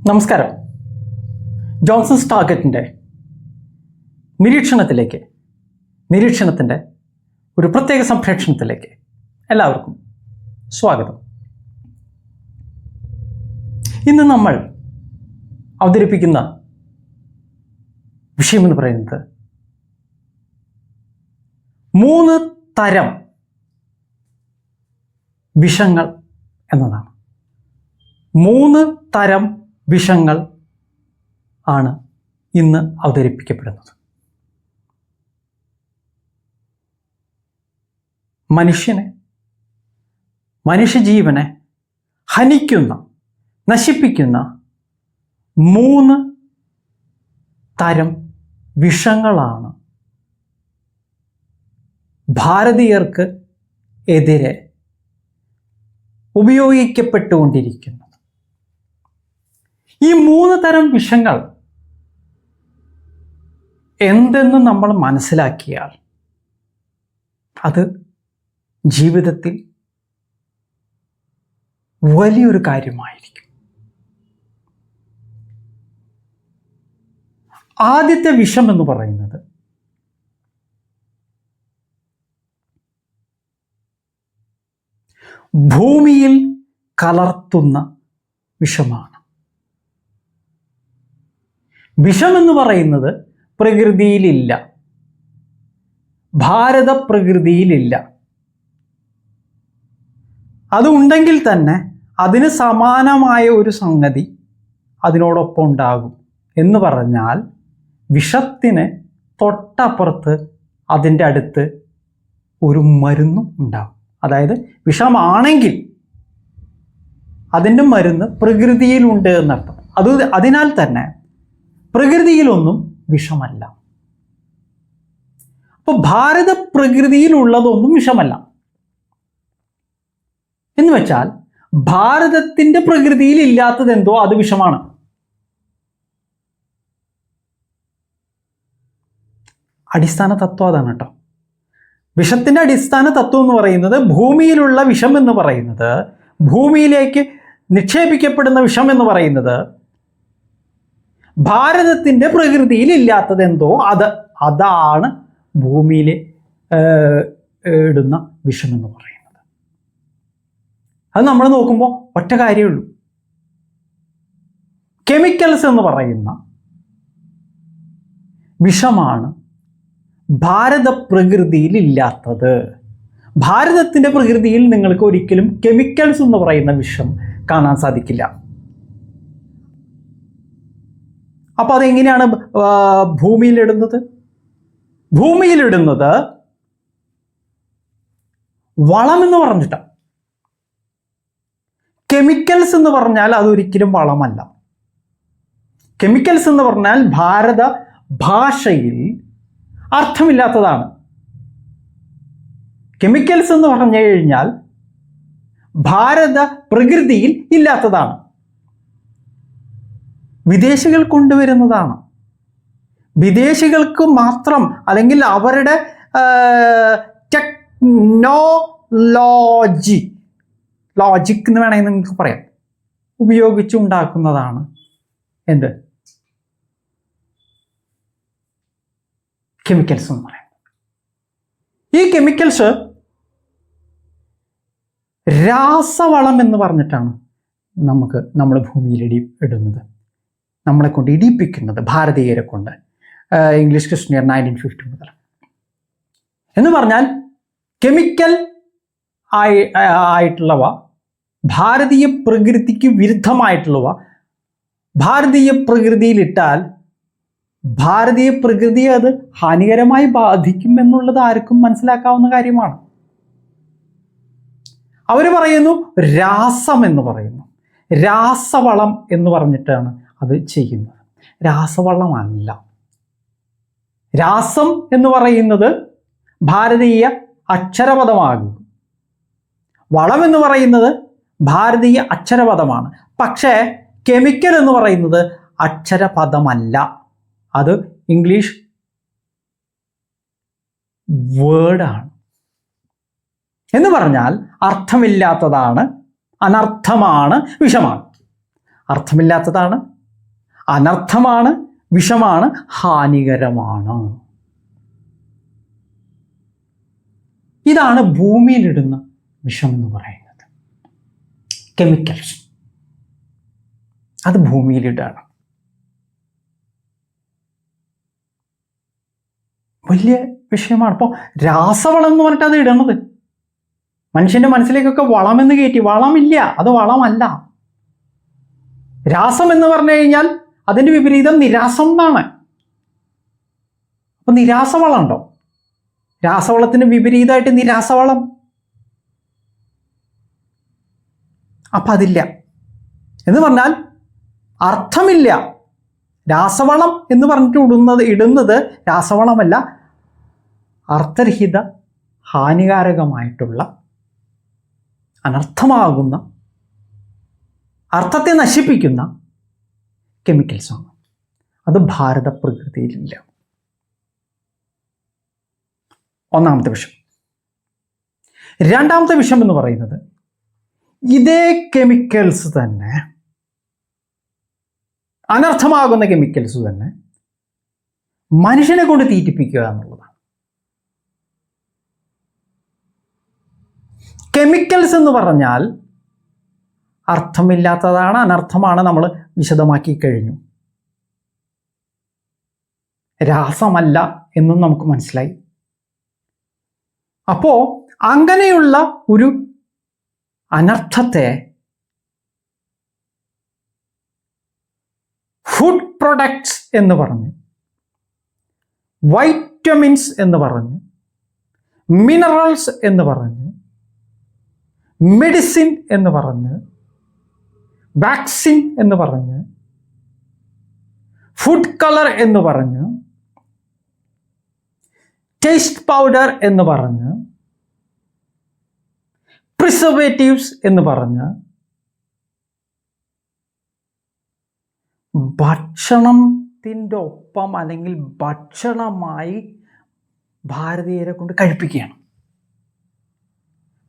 നമസ്കാരം. ജോൺസൺസ് ടാർഗറ്റിൻ്റെ നിരീക്ഷണത്തിൻ്റെ ഒരു പ്രത്യേക സംപ്രേഷണത്തിലേക്ക് എല്ലാവർക്കും സ്വാഗതം. ഇന്ന് നമ്മൾ അവതരിപ്പിക്കുന്ന വിഷയമെന്ന് പറയുന്നത് 3 തരം വിഷങ്ങൾ എന്നതാണ്. 3 തരം വിഷങ്ങൾ ആണ് ഇന്ന് അവതരിപ്പിക്കപ്പെടുന്നത്. മനുഷ്യജീവനെ ഹനിക്കുന്ന, നശിപ്പിക്കുന്ന 3 തരം വിഷങ്ങളാണ് ഭാരതീയർക്ക് എതിരെ ഉപയോഗിക്കപ്പെട്ടുകൊണ്ടിരിക്കുന്നത്. ഈ 3 തരം വിഷങ്ങൾ എന്തെന്ന് നമ്മൾ മനസ്സിലാക്കിയാൽ അത് ജീവിതത്തിൽ വലിയൊരു കാര്യമായിരിക്കും. ആദ്യത്തെ വിഷം എന്ന് പറയുന്നത് ഭൂമിയിൽ കലർത്തുന്ന വിഷമാണ്. വിഷമെന്ന് പറയുന്നത് പ്രകൃതിയിലില്ല, ഭാരത പ്രകൃതിയിലില്ല. അതുണ്ടെങ്കിൽ തന്നെ അതിന് സമാനമായ ഒരു സംഗതി അതിനോടൊപ്പം ഉണ്ടാകും. എന്ന് പറഞ്ഞാൽ വിഷത്തിന് തൊട്ടപ്പുറത്ത് അതിൻ്റെ അടുത്ത് ഒരു മരുന്നും ഉണ്ടാകും. അതായത് വിഷമാണെങ്കിൽ അതിൻ്റെ മരുന്ന് പ്രകൃതിയിലുണ്ട് എന്നർത്ഥം. അതിനാൽ തന്നെ പ്രകൃതിയിലൊന്നും വിഷമല്ല. അപ്പോൾ ഭാരത പ്രകൃതിയിലുള്ളതൊന്നും വിഷമല്ല എന്ന് വെച്ചാൽ ഭാരതത്തിൻ്റെ പ്രകൃതിയിൽ ഇല്ലാത്തതെന്തോ അത് വിഷമാണ്. അടിസ്ഥാന തത്വം അതാണ് കേട്ടോ. വിഷത്തിൻ്റെ അടിസ്ഥാന തത്വം എന്ന് പറയുന്നത്, ഭൂമിയിലുള്ള വിഷം എന്ന് പറയുന്നത്, ഭൂമിയിലേക്ക് നിക്ഷേപിക്കപ്പെടുന്ന വിഷം എന്ന് പറയുന്നത് ഭാരതത്തിൻ്റെ പ്രകൃതിയിൽ ഇല്ലാത്തതെന്തോ അതാണ് ഭൂമിയിൽ ഇടുന്ന വിഷമെന്ന് പറയുന്നത്. അത് നമ്മൾ നോക്കുമ്പോൾ ഒറ്റ കാര്യമുള്ളൂ. കെമിക്കൽസ് എന്ന് പറയുന്ന വിഷമാണ് ഭാരത പ്രകൃതിയിൽ ഇല്ലാത്തത്. ഭാരതത്തിൻ്റെ പ്രകൃതിയിൽ നിങ്ങൾക്ക് ഒരിക്കലും കെമിക്കൽസ് എന്ന് പറയുന്ന വിഷം കാണാൻ സാധിക്കില്ല. അപ്പോൾ അതെങ്ങനെയാണ് ഭൂമിയിലിടുന്നത്? ഭൂമിയിലിടുന്നത് വളം എന്ന് പറഞ്ഞിട്ടാണ്. കെമിക്കൽസ് എന്ന് പറഞ്ഞാൽ അതൊരിക്കലും വളമല്ല. കെമിക്കൽസ് എന്ന് പറഞ്ഞാൽ ഭാരത ഭാഷയിൽ അർത്ഥമില്ലാത്തതാണ്. കെമിക്കൽസ് എന്ന് പറഞ്ഞു കഴിഞ്ഞാൽ ഭാരത പ്രകൃതിയിൽ ഇല്ലാത്തതാണ്, വിദേശികൾ കൊണ്ടുവരുന്നതാണ്. വിദേശികൾക്ക് മാത്രം, അല്ലെങ്കിൽ അവരുടെ ലോജിക് എന്ന് വേണമെങ്കിൽ നിങ്ങൾക്ക് പറയാം, ഉപയോഗിച്ചുണ്ടാക്കുന്നതാണ് എന്ത് കെമിക്കൽസ് എന്ന് പറയുന്നത്. ഈ കെമിക്കൽസ് രാസവളം എന്ന് പറഞ്ഞിട്ടാണ് നമ്മൾ ഭൂമിയിൽ ഇടുന്നത്, നമ്മളെ കൊണ്ട് ഇടിപ്പിക്കുന്നത്, ഭാരതീയരെ കൊണ്ട്. ഇംഗ്ലീഷ് ക്രിസ്ത്യൻ ഇയർ 1950 മുതൽ എന്ന് പറഞ്ഞാൽ കെമിക്കൽ ആയിട്ടുള്ളവ, ഭാരതീയ പ്രകൃതിക്ക് വിരുദ്ധമായിട്ടുള്ളവ ഭാരതീയ പ്രകൃതിയിലിട്ടാൽ ഭാരതീയ പ്രകൃതിയെ അത് ഹാനികരമായി ബാധിക്കും എന്നുള്ളത് ആർക്കും മനസ്സിലാക്കാവുന്ന കാര്യമാണ്. അവർ പറയുന്നു രാസം എന്ന് പറയുന്നു, രാസവളം എന്ന് പറഞ്ഞിട്ടാണ് അത് ചെയ്യുന്നത്. രാസവളമല്ല. രാസം എന്ന് പറയുന്നത് ഭാരതീയ അക്ഷരപദമാകും, വളം എന്ന് പറയുന്നത് ഭാരതീയ അക്ഷരപദമാണ്. പക്ഷേ കെമിക്കൽ എന്ന് പറയുന്നത് അക്ഷരപദമല്ല, അത് ഇംഗ്ലീഷ് വേർഡാണ്. എന്ന് പറഞ്ഞാൽ അർത്ഥമില്ലാത്തതാണ്, അനർത്ഥമാണ്, വിഷമാണ്. അർത്ഥമില്ലാത്തതാണ്, അനർത്ഥമാണ്, വിഷമാണ്, ഹാനികരമാണ്. ഇതാണ് ഭൂമിയിലിടുന്ന വിഷം എന്ന് പറയുന്നത്. കെമിക്കൽസ് അത് ഭൂമിയിലിടാണ്. വലിയ വിഷയമാണ്. അപ്പോൾ രാസവളം എന്ന് പറഞ്ഞിട്ട് അത് ഇടണത്. മനുഷ്യന്റെ മനസ്സിലേക്കൊക്കെ വളമെന്ന് കയറ്റി. വളമില്ല, അത് വളമല്ല. രാസം എന്ന് പറഞ്ഞു കഴിഞ്ഞാൽ അതിന്റെ വിപരീതം നിരാസം എന്നാണ്. അപ്പൊ നിരാസവളം ഉണ്ടോ? രാസവളത്തിന് വിപരീതമായിട്ട് നിരാസവളം. അപ്പൊ അതില്ല എന്ന് പറഞ്ഞാൽ അർത്ഥമില്ല. രാസവളം എന്ന് പറഞ്ഞിട്ട് ഇടുന്നത് രാസവളമല്ല, അർത്ഥരഹിത, ഹാനികാരകമായിട്ടുള്ള, അനർത്ഥമാകുന്ന, അർത്ഥത്തെ നശിപ്പിക്കുന്ന കെമിക്കൽസാണ്. അത് ഭാരത പ്രകൃതിയിലില്ല. ഒന്നാമത്തെ വിഷം. രണ്ടാമത്തെ വിഷം എന്ന് പറയുന്നത് ഇതേ കെമിക്കൽസ് തന്നെ, അനർത്ഥമാകുന്ന കെമിക്കൽസ് തന്നെ മനുഷ്യനെ കൊണ്ട് തീറ്റിപ്പിക്കുക എന്നുള്ളതാണ്. കെമിക്കൽസ് എന്ന് പറഞ്ഞാൽ അർത്ഥമില്ലാത്തതാണ്, അനർത്ഥമാണ്. നമ്മൾ വിശദമാക്കി കഴിഞ്ഞു. രാസമല്ല എന്നും നമുക്ക് മനസ്സിലായി. അപ്പോ അങ്ങനെയുള്ള ഒരു അനർത്ഥത്തെ ഫുഡ് പ്രൊഡക്ട്സ് എന്ന് പറഞ്ഞ്, വൈറ്റമിൻസ് എന്ന് പറഞ്ഞ്, മിനറൽസ് എന്ന് പറഞ്ഞ്, മെഡിസിൻ എന്ന് പറഞ്ഞ്, വാക്സിൻ എന്ന് പറഞ്ഞ്, ഫുഡ് കളർ എന്ന് പറഞ്ഞ്, ടേസ്റ്റ് പൗഡർ എന്ന് പറഞ്ഞ്, പ്രിസർവേറ്റീവ്സ് എന്ന് പറഞ്ഞ് ഭക്ഷണത്തിൻ്റെ ഒപ്പം അല്ലെങ്കിൽ ഭക്ഷണമായി ഭാരതീയരെ കൊണ്ട് കഴിപ്പിക്കുകയാണ്.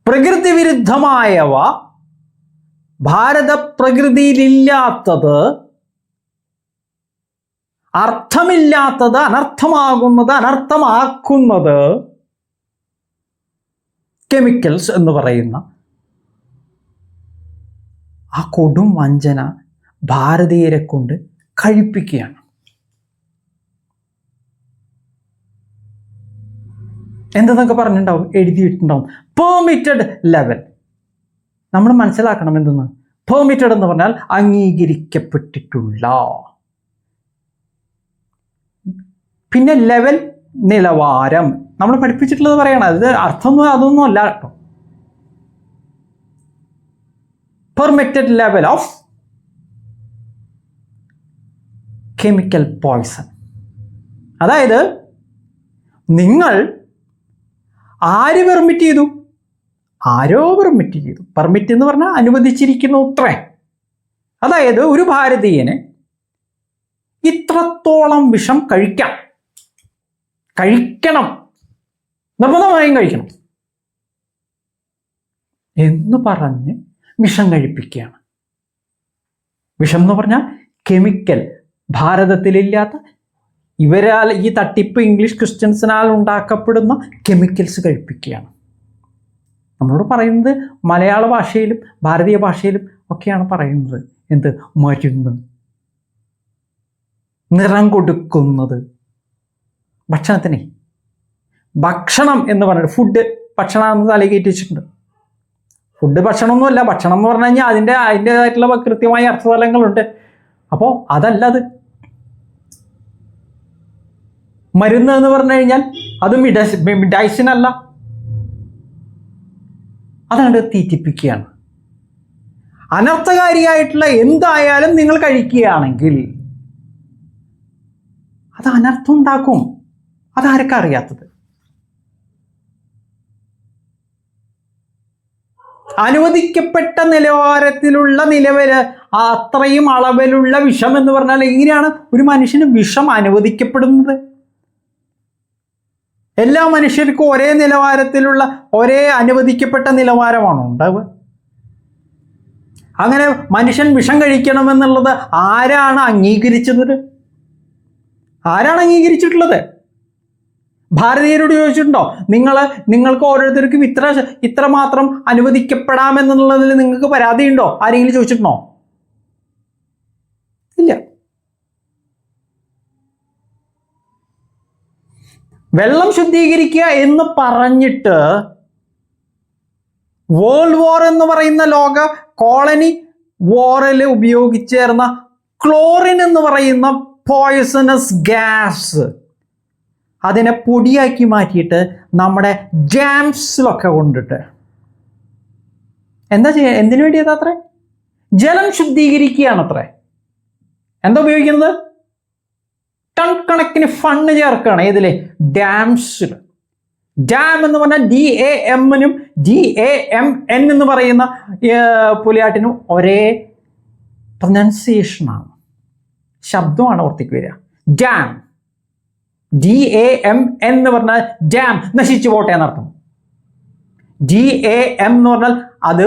പ്രകൃതി വിരുദ്ധമായവ, ഭാരത പ്രകൃതിയിലില്ലാത്തത്, അർത്ഥമില്ലാത്തത്, അനർത്ഥമാകുന്നത്, അനർത്ഥമാക്കുന്നത് കെമിക്കൽസ് എന്ന് പറയുന്ന ആ കൊടും വഞ്ചന ഭാരതീയരെ കൊണ്ട് കഴിപ്പിക്കുകയാണ്. എന്തെന്നൊക്കെ പറഞ്ഞിട്ടുണ്ടാവും, എഴുതിയിട്ടുണ്ടാവും. Permitted level. നമ്മൾ മനസ്സിലാക്കണം എന്തെന്ന്. പെർമിറ്റഡ് എന്ന് പറഞ്ഞാൽ അംഗീകരിക്കപ്പെട്ടിട്ടുള്ള. പിന്നെ ലെവൽ, നിലവാരം. നമ്മൾ പഠിപ്പിച്ചിട്ടുള്ളത് പറയണം. അത് അർത്ഥമൊന്നും അതൊന്നും അല്ല കേട്ടോ. Permitted level of chemical poison. അതായത് നിങ്ങൾ ആര് പെർമിറ്റ് ചെയ്തു? ആരോ പെർമിറ്റ് ചെയ്തു. പെർമിറ്റ് എന്ന് പറഞ്ഞാൽ അനുവദിച്ചിരിക്കുന്നു അത്രേ. അതായത് ഒരു ഭാരതീയന് ഇത്രത്തോളം വിഷം കഴിക്കണം, നിർബന്ധമായും കഴിക്കണം എന്ന് പറഞ്ഞ് വിഷം കഴിപ്പിക്കുകയാണ്. വിഷം എന്ന് പറഞ്ഞാൽ കെമിക്കൽ, ഭാരതത്തിലില്ലാത്ത, ഇവരാൽ, ഈ തട്ടിപ്പ് ഇംഗ്ലീഷ് ക്രിസ്ത്യൻസിനാൽ ഉണ്ടാക്കപ്പെടുന്ന കെമിക്കൽസ് കഴിപ്പിക്കുകയാണ്. നമ്മളോട് പറയുന്നത് മലയാള ഭാഷയിലും ഭാരതീയ ഭാഷയിലും ഒക്കെയാണ് പറയുന്നത്. എന്ത്? മരുന്ന്, നിറം കൊടുക്കുന്നത്. ഭക്ഷണത്തിനെ ഭക്ഷണം എന്ന് പറഞ്ഞിട്ട് ഫുഡ്, ഭക്ഷണം എന്ന് തലകേറ്റി വെച്ചിട്ടുണ്ട്. ഫുഡ് ഭക്ഷണമൊന്നുമല്ല. ഭക്ഷണം എന്ന് പറഞ്ഞു കഴിഞ്ഞാൽ അതിൻ്റെതായിട്ടുള്ള കൃത്യമായ അർത്ഥതലങ്ങളുണ്ട്. അപ്പോൾ അതല്ല അത്. മരുന്ന് എന്ന് പറഞ്ഞു കഴിഞ്ഞാൽ അത് മെഡിസിൻ അല്ല, അതാണ് തീറ്റിപ്പിക്കുകയാണ്. അനർത്ഥകാരിയായിട്ടുള്ള എന്തായാലും നിങ്ങൾ കഴിക്കുകയാണെങ്കിൽ അത് അനർത്ഥം ഉണ്ടാക്കും. അതാരൊക്കെ അറിയാത്തത്? അനുവദിക്കപ്പെട്ട നിലവാരത്തിലുള്ള അത്രയും അളവിലുള്ള വിഷം എന്ന് പറഞ്ഞാൽ എങ്ങനെയാണ് ഒരു മനുഷ്യന് വിഷം അനുവദിക്കപ്പെടുന്നത്? എല്ലാ മനുഷ്യർക്കും ഒരേ നിലവാരത്തിലുള്ള, ഒരേ അനുവദിക്കപ്പെട്ട നിലവാരമാണോ ഉണ്ടാവുക? അങ്ങനെ മനുഷ്യൻ വിഷം കഴിക്കണമെന്നുള്ളത് ആരാണ് അംഗീകരിച്ചത്? ആരാണ് അംഗീകരിച്ചിട്ടുള്ളത്? ഭാരതീയരോട് ചോദിച്ചിട്ടുണ്ടോ? നിങ്ങൾക്ക് ഓരോരുത്തർക്കും ഇത്ര മാത്രം അനുവദിക്കപ്പെടാമെന്നുള്ളതിൽ നിങ്ങൾക്ക് പരാതിയുണ്ടോ? ആരെങ്കിലും ചോദിച്ചിട്ടുണ്ടോ? ഇല്ല. വെള്ളം ശുദ്ധീകരിക്കുക എന്ന് പറഞ്ഞിട്ട് വേൾഡ് വാർ എന്ന് പറയുന്ന ലോക കോളനി വാറിൽ ഉപയോഗിച്ചേർന്ന ക്ലോറിൻ എന്ന് പറയുന്ന പോയ്സണസ് ഗ്യാസ് അതിനെ പൊടിയാക്കി മാറ്റിയിട്ട് നമ്മുടെ ജാംസിലൊക്കെ കൊണ്ടിട്ട് എന്താ ചെയ്യുക? എന്തിനു വേണ്ടിയതാ അത്രേ? ജലം ശുദ്ധീകരിക്കുകയാണ് അത്രേ. എന്താ ഉപയോഗിക്കുന്നത്? ടൺ കണക്കിന് ഫണ്ട് ചേർക്കുകയാണ്. ഏതിലെ? ഡാംസിൽ. ഡാം എന്ന് പറഞ്ഞാൽ DAM-നും DAMN എന്ന് പറയുന്ന പുലിയാട്ടിനും ഒരേ പ്രൊനൗൺസിയേഷനാണ്, ശബ്ദമാണ് ഓർത്തേക്ക് വരിക. ഡാം, DAMN എന്ന് പറഞ്ഞാൽ ഡാം, നശിച്ചു പോട്ടെ എന്നർത്ഥം. DAM എന്ന് പറഞ്ഞാൽ അത്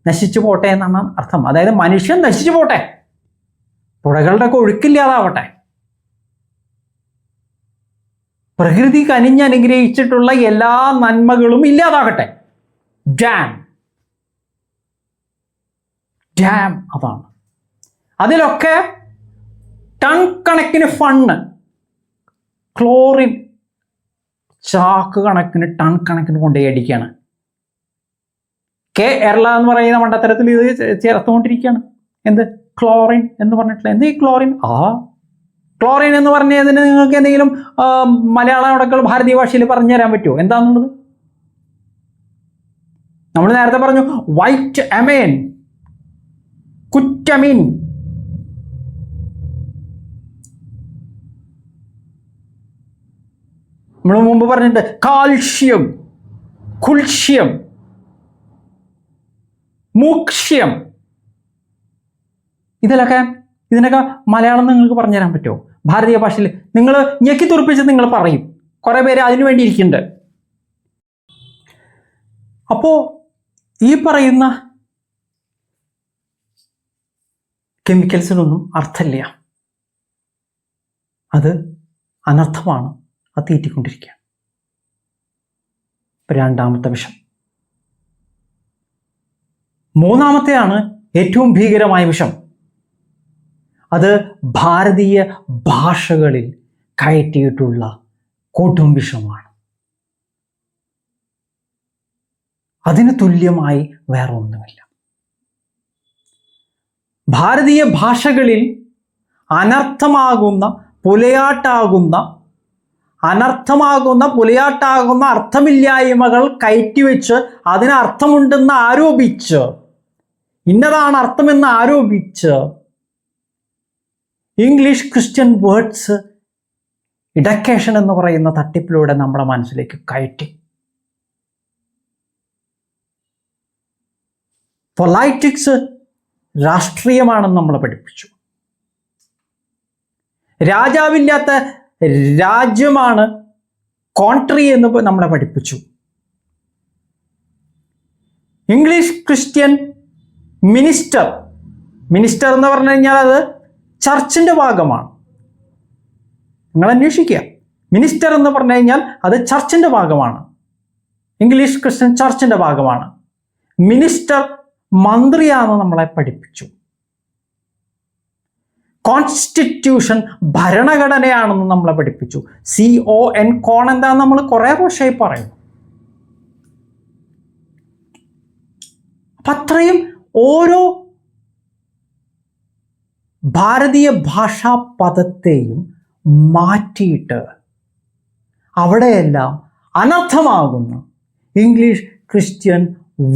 നശിച്ചു പോട്ടെ എന്നാണ് അർത്ഥം. അതായത് മനുഷ്യൻ നശിച്ചു പോട്ടെ, പുഴകളുടെ ഒക്കെ ഒഴുക്കില്ലാതാവട്ടെ, പ്രകൃതി കനിഞ്ഞനുഗ്രഹിച്ചിട്ടുള്ള എല്ലാ നന്മകളും ഇല്ലാതാകട്ടെ. ഡാം, ഡാം അതാണ്. അതിലൊക്കെ ടൺ കണക്കിന് ഫണ്ട്, ക്ലോറിൻ ചാക്ക് കണക്കിന് ടൺ കണക്കിന് കൊണ്ടുപോയി അടിക്കുകയാണ്. കേരള എന്ന് പറയുന്ന മണ്ടത്തരത്തിൽ ഇത് ചേർത്തുകൊണ്ടിരിക്കുകയാണ്. എന്ത്? ക്ലോറിൻ എന്ന് പറഞ്ഞിട്ടില്ല. എന്ത് ഈ ക്ലോറിൻ? ക്ലോറിൻ എന്ന് പറഞ്ഞതിന് നിങ്ങൾക്ക് എന്തെങ്കിലും മലയാളം അടക്കം ഭാരതീയ ഭാഷയിൽ പറഞ്ഞു തരാൻ പറ്റുമോ എന്താണെന്നുള്ളത്? നമ്മൾ നേരത്തെ പറഞ്ഞു വൈറ്റ് അമൈൻ, കുറ്റമീൻ, നമ്മൾ മുമ്പ് പറഞ്ഞിട്ട് കാൽഷ്യം, കുൽഷ്യം, മൂക്ഷ്യം. ഇതിനൊക്കെ മലയാളം നിങ്ങൾക്ക് പറഞ്ഞു തരാൻ പറ്റുമോ? ഭാരതീയ ഭാഷയിൽ നിങ്ങൾ ഞെക്കി തുറപ്പിച്ച് നിങ്ങൾ പറയും. കുറെ പേര് അതിനു വേണ്ടി ഇരിക്കുന്നുണ്ട്. അപ്പോ ഈ പറയുന്ന കെമിക്കൽസിനൊന്നും അർത്ഥമില്ല, അത് അനർത്ഥമാണ്, അത് തീറ്റിക്കൊണ്ടിരിക്കുക. രണ്ടാമത്തെ വിഷം. മൂന്നാമത്തെയാണ് ഏറ്റവും ഭീകരമായ വിഷം. അത് ഭാരതീയ ഭാഷകളിൽ കയറ്റിയിട്ടുള്ള കൊടും വിഷമാണ്. അതിന് തുല്യമായി വേറെ ഒന്നുമില്ല. ഭാരതീയ ഭാഷകളിൽ അനർത്ഥമാകുന്ന പുലയാട്ടാകുന്ന അർത്ഥമില്ലായ്മകൾ കയറ്റിവെച്ച് അതിന് അർത്ഥമുണ്ടെന്ന് ആരോപിച്ച്, ഇന്നതാണ് അർത്ഥമെന്ന് ആരോപിച്ച് ഇംഗ്ലീഷ് ക്രിസ്ത്യൻ വേർഡ്സ് ഇഡക്കേഷൻ എന്ന് പറയുന്ന തട്ടിപ്പിലൂടെ നമ്മുടെ മനസ്സിലേക്ക് കയറ്റി. പൊളൈറ്റിക്സ് രാഷ്ട്രീയമാണെന്ന് നമ്മളെ പഠിപ്പിച്ചു. രാജാവില്ലാത്ത രാജ്യമാണ് കോൺട്രി എന്ന് നമ്മളെ പഠിപ്പിച്ചു. ഇംഗ്ലീഷ് ക്രിസ്ത്യൻ മിനിസ്റ്റർ എന്ന് പറഞ്ഞു കഴിഞ്ഞാൽ അത് ചർച്ചിൻ്റെ ഭാഗമാണ്. നിങ്ങൾ അന്വേഷിക്കുക. മിനിസ്റ്റർ എന്ന് പറഞ്ഞു കഴിഞ്ഞാൽ അത് ചർച്ചിൻ്റെ ഭാഗമാണ്. ഇംഗ്ലീഷ് ക്രിസ്ത്യൻ ചർച്ചിൻ്റെ ഭാഗമാണ്. മിനിസ്റ്റർ മന്ത്രിയാണെന്ന് നമ്മളെ പഠിപ്പിച്ചു. കോൺസ്റ്റിറ്റ്യൂഷൻ ഭരണഘടനയാണെന്ന് നമ്മളെ പഠിപ്പിച്ചു. CON കോൺ എന്താണെന്ന് നമ്മൾ കുറേ വർഷമായി പറയുന്നു. അപ്പം അത്രയും ഓരോ ഭാരതീയ ഭാഷാ പദത്തെയും മാറ്റിയിട്ട് അവിടെയെല്ലാം അനർത്ഥമാകുന്ന ഇംഗ്ലീഷ് ക്രിസ്ത്യൻ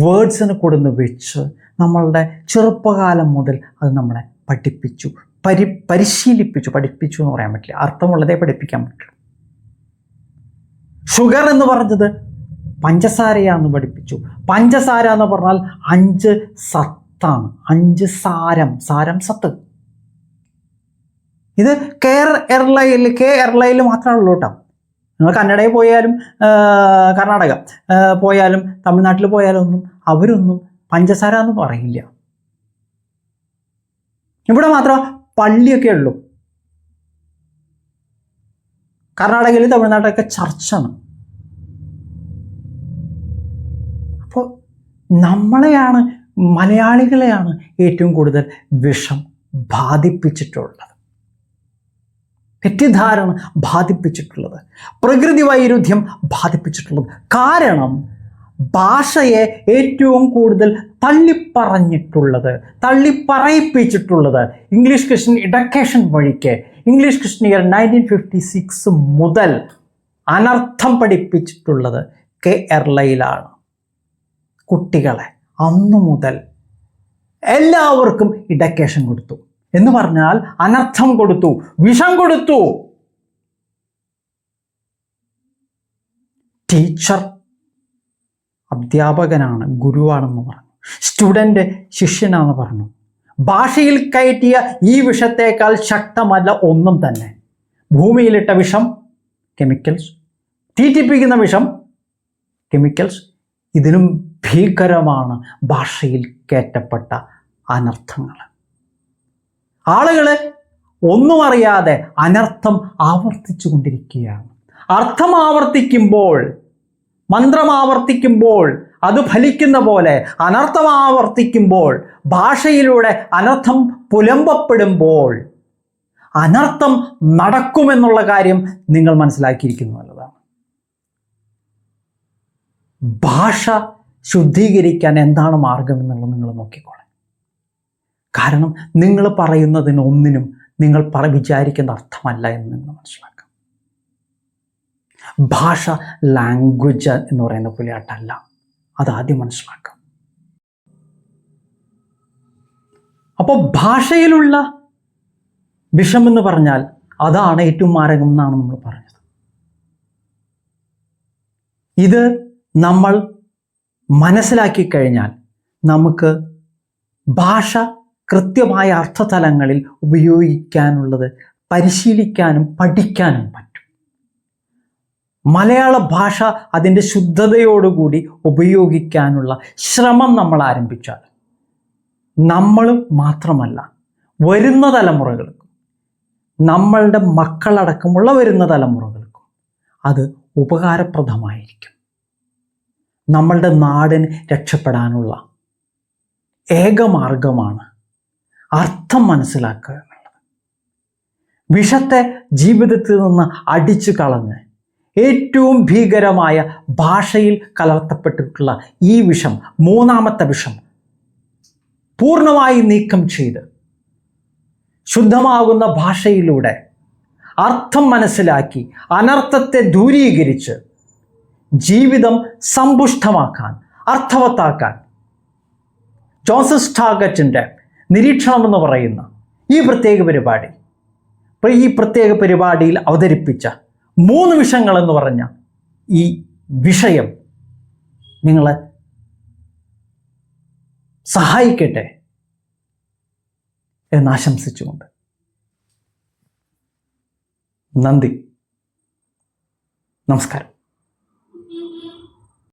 വേർഡ്സിന് കൊടുന്ന് വെച്ച് നമ്മളുടെ ചെറുപ്പകാലം മുതൽ അത് നമ്മളെ പഠിപ്പിച്ചു, പരിശീലിപ്പിച്ചു. പഠിപ്പിച്ചു എന്ന് പറയാൻ പറ്റില്ല, അർത്ഥമുള്ളതേ പഠിപ്പിക്കാൻ പറ്റുള്ളൂ. ഷുഗർ എന്ന് പറഞ്ഞത് പഞ്ചസാരയാന്ന് പഠിപ്പിച്ചു. പഞ്ചസാര എന്ന് പറഞ്ഞാൽ 5 സത്താണ്, 5 സാരം സത്ത്. ഇത് കേരളയിൽ മാത്രമേ ഉള്ളൂ കേട്ടോ. നിങ്ങൾ കന്നഡയിൽ പോയാലും കർണാടക പോയാലും തമിഴ്നാട്ടിൽ പോയാലും അവരൊന്നും പഞ്ചസാര എന്ന് പറയില്ല. ഇവിടെ മാത്രം പള്ളിയൊക്കെ ഉള്ളൂ. കർണാടകയിൽ, തമിഴ്നാട്ടിലൊക്കെ ചർച്ചാണ്. അപ്പോൾ നമ്മളെയാണ്, മലയാളികളെയാണ് ഏറ്റവും കൂടുതൽ വിഷം ബാധിപ്പിച്ചിട്ടുള്ളത്, തെറ്റിദ്ധാരണ ബാധിപ്പിച്ചിട്ടുള്ളത്, പ്രകൃതി വൈരുദ്ധ്യം ബാധിപ്പിച്ചിട്ടുള്ളത്. കാരണം ഭാഷയെ ഏറ്റവും കൂടുതൽ തള്ളിപ്പറയിപ്പിച്ചിട്ടുള്ളത് ഇംഗ്ലീഷ് ക്രിസ്ത്യൻ എഡ്യൂക്കേഷൻ വഴിക്ക് ഇംഗ്ലീഷ് ക്രിസ്ത്യൻ ഇയർ 1956 മുതൽ അനർത്ഥം പഠിപ്പിച്ചിട്ടുള്ളത് കേരളയിലാണ്. കുട്ടികളെ അന്നു മുതൽ എല്ലാവർക്കും എഡ്യൂക്കേഷൻ കൊടുത്തു എന്ന് പറഞ്ഞാൽ അനർത്ഥം കൊടുത്തു, വിഷം കൊടുത്തു. ടീച്ചർ അധ്യാപകനാണ്, ഗുരുവാണെന്ന് പറഞ്ഞു. സ്റ്റുഡൻ്റ് ശിഷ്യനാണെന്ന് പറഞ്ഞു. ഭാഷയിൽ കയറ്റിയ ഈ വിഷത്തേക്കാൾ ശക്തമല്ല ഒന്നും തന്നെ. ഭൂമിയിലിട്ട വിഷം കെമിക്കൽസ്, തീറ്റിപ്പിക്കുന്ന വിഷം കെമിക്കൽസ്. ഇതിലും ഭീകരമാണ് ഭാഷയിൽ കയറ്റപ്പെട്ട അനർത്ഥങ്ങൾ. ആളുകൾ ഒന്നും അറിയാതെ അനർത്ഥം ആവർത്തിച്ചു കൊണ്ടിരിക്കുകയാണ്. അർത്ഥം ആവർത്തിക്കുമ്പോൾ, മന്ത്രം ആവർത്തിക്കുമ്പോൾ അത് ഫലിക്കുന്ന പോലെ അനർത്ഥം ആവർത്തിക്കുമ്പോൾ, ഭാഷയിലൂടെ അനർത്ഥം പുലമ്പപ്പെടുമ്പോൾ അനർത്ഥം നടക്കുമെന്നുള്ള കാര്യം നിങ്ങൾ മനസ്സിലാക്കിയിരിക്കുന്നു എന്നുള്ളതാണ്. ഭാഷ ശുദ്ധീകരിക്കാൻ എന്താണ് മാർഗം എന്നുള്ളത് നിങ്ങൾ നോക്കിക്കോളെ. കാരണം നിങ്ങൾ പറയുന്നതിനൊന്നിനും നിങ്ങൾ വിചാരിക്കുന്ന അർത്ഥമല്ല എന്ന് നിങ്ങൾ മനസ്സിലാക്കാം. ഭാഷ ലാംഗ്വേജ് എന്ന് പറയുന്ന പുലിയാട്ടല്ല, അതാദ്യം മനസ്സിലാക്കാം. അപ്പോൾ ഭാഷയിലുള്ള വിഷമെന്ന് പറഞ്ഞാൽ അതാണ് ഏറ്റവും മാരകം എന്നാണ് നമ്മൾ പറഞ്ഞത്. ഇത് നമ്മൾ മനസ്സിലാക്കി കഴിഞ്ഞാൽ നമുക്ക് ഭാഷ കൃത്യമായ അർത്ഥതലങ്ങളിൽ ഉപയോഗിക്കാനുള്ളത് പരിശീലിക്കാനും പഠിക്കാനും പറ്റും. മലയാള ഭാഷ അതിൻ്റെ ശുദ്ധതയോടുകൂടി ഉപയോഗിക്കാനുള്ള ശ്രമം നമ്മൾ ആരംഭിച്ചാൽ നമ്മൾ മാത്രമല്ല, വരുന്ന തലമുറകൾക്കും, നമ്മളുടെ മക്കളടക്കമുള്ള വരുന്ന തലമുറകൾക്കും അത് ഉപകാരപ്രദമായിരിക്കും. നമ്മളുടെ നാടിന് രക്ഷപ്പെടാനുള്ള ഏകമാർഗമാണ് അർത്ഥം മനസ്സിലാക്കുക എന്നുള്ളത്. വിഷത്തെ ജീവിതത്തിൽ നിന്ന് അടിച്ചു കളഞ്ഞ് ഏറ്റവും ഭീകരമായ ഭാഷയിൽ കലർത്തപ്പെട്ടിട്ടുള്ള ഈ വിഷം, മൂന്നാമത്തെ വിഷം പൂർണ്ണമായി നീക്കം ചെയ്ത് ശുദ്ധമാകുന്ന ഭാഷയിലൂടെ അർത്ഥം മനസ്സിലാക്കി അനർത്ഥത്തെ ദൂരീകരിച്ച് ജീവിതം സമ്പുഷ്ടമാക്കാൻ, അർത്ഥവത്താക്കാൻ ജോസഫ് സ്റ്റാർഗറ്റിൻ്റെ നിരീക്ഷണം എന്ന് പറയുന്ന ഈ പ്രത്യേക പരിപാടിയിൽ അവതരിപ്പിച്ച 3 വിഷയങ്ങൾ എന്ന് പറഞ്ഞ ഈ വിഷയം നിങ്ങളെ സഹായിക്കട്ടെ എന്നാശംസിച്ചുകൊണ്ട് നന്ദി, നമസ്കാരം.